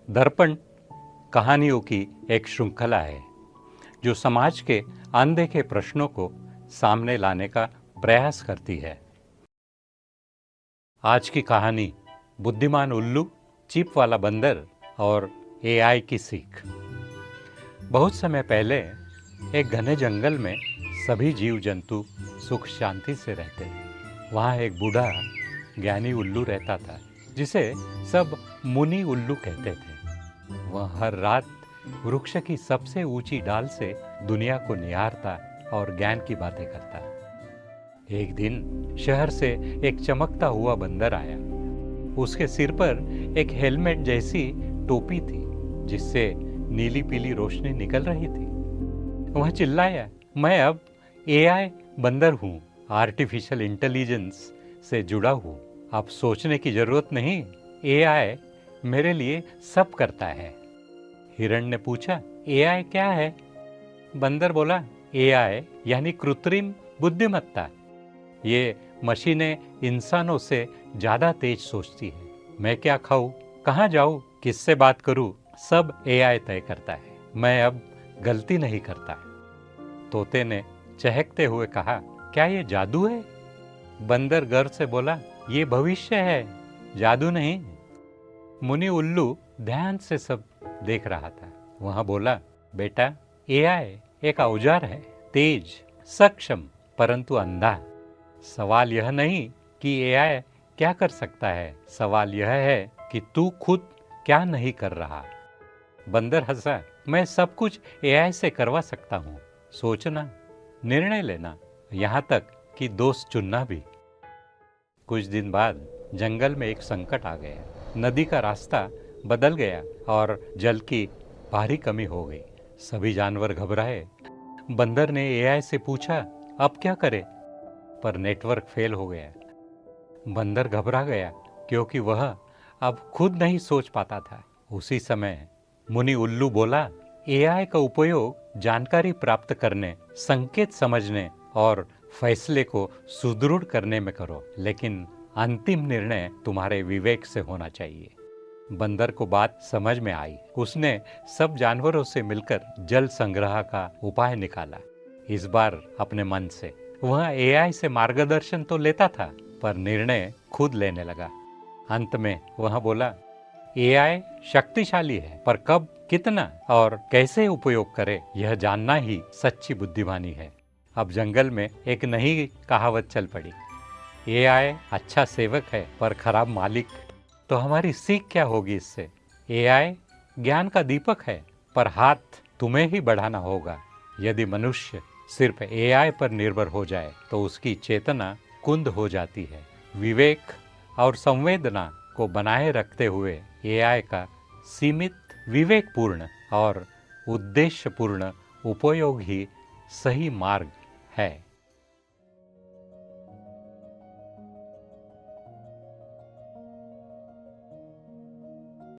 दर्पण कहानियों की एक श्रृंखला है जो समाज के अनदेखे प्रश्नों को सामने लाने का प्रयास करती है। आज की कहानी बुद्धिमान उल्लू, चिप वाला बंदर और एआई की सीख। बहुत समय पहले एक घने जंगल में सभी जीव जंतु सुख शांति से रहते। वहाँ एक बूढ़ा ज्ञानी उल्लू रहता था जिसे सब मुनि उल्लू कहते थे। वह हर रात वृक्ष की सबसे ऊंची डाल से दुनिया को निहारता और ज्ञान की बातें करता। एक दिन शहर से एक चमकता हुआ बंदर आया। उसके सिर पर एक हेलमेट जैसी टोपी थी जिससे नीली पीली रोशनी निकल रही थी। वह चिल्लाया, मैं अब एआई बंदर हूँ, आर्टिफिशियल इंटेलिजेंस से जुड़ा हूँ। अब सोचने की जरूरत नहीं, एआई मेरे लिए सब करता है। हिरण ने पूछा, एआई क्या है? बंदर बोला, एआई यानी कृत्रिम बुद्धिमत्ता। ये मशीनें इंसानों से ज्यादा तेज सोचती है। मैं क्या खाऊं, कहाँ जाऊं, किससे बात करूं, सब एआई तय करता है। मैं अब गलती नहीं करता। तोते ने चहकते हुए कहा, क्या ये जादू है? बंदर गर्व से बोला, ये भविष्य है, जादू नहीं। मुनि उल्लू ध्यान से सब देख रहा था। वहां बोला, बेटा, एआई एक औजार है, तेज, सक्षम, परंतु अंधा। सवाल यह नहीं कि एआई क्या कर सकता है, सवाल यह है कि तू खुद क्या नहीं कर रहा। बंदर हंसा, मैं सब कुछ एआई से करवा सकता हूँ, सोचना, निर्णय लेना, यहाँ तक कि दोस्त चुनना भी। कुछ दिन बाद जंगल में एक संकट आ गया। नदी का रास्ता बदल गया और जल की भारी कमी हो गई। सभी जानवर घबराए। बंदर ने एआई से पूछा, अब क्या करें? पर नेटवर्क फेल हो गया। बंदर घबरा गया क्योंकि वह अब खुद नहीं सोच पाता था। उसी समय मुनि उल्लू बोला, एआई का उपयोग जानकारी प्राप्त करने, संकेत समझने और फैसले को सुदृढ़ करने में करो, लेकिन अंतिम निर्णय तुम्हारे विवेक से होना चाहिए। बंदर को बात समझ में आई। उसने सब जानवरों से मिलकर जल संग्रह का उपाय निकाला। इस बार अपने मन से वह एआई से मार्गदर्शन तो लेता था, पर निर्णय खुद लेने लगा। अंत में वह बोला, एआई शक्तिशाली है, पर कब, कितना और कैसे उपयोग करे, यह जानना ही सच्ची बुद्धिमानी है। अब जंगल में एक नई कहावत चल पड़ी, एआई अच्छा सेवक है पर खराब मालिक। तो हमारी सीख क्या होगी इससे? एआई ज्ञान का दीपक है, पर हाथ तुम्हें ही बढ़ाना होगा। यदि मनुष्य सिर्फ एआई पर निर्भर हो जाए तो उसकी चेतना कुंद हो जाती है। विवेक और संवेदना को बनाए रखते हुए एआई का सीमित, विवेकपूर्ण और उद्देश्यपूर्ण उपयोग ही सही मार्ग है।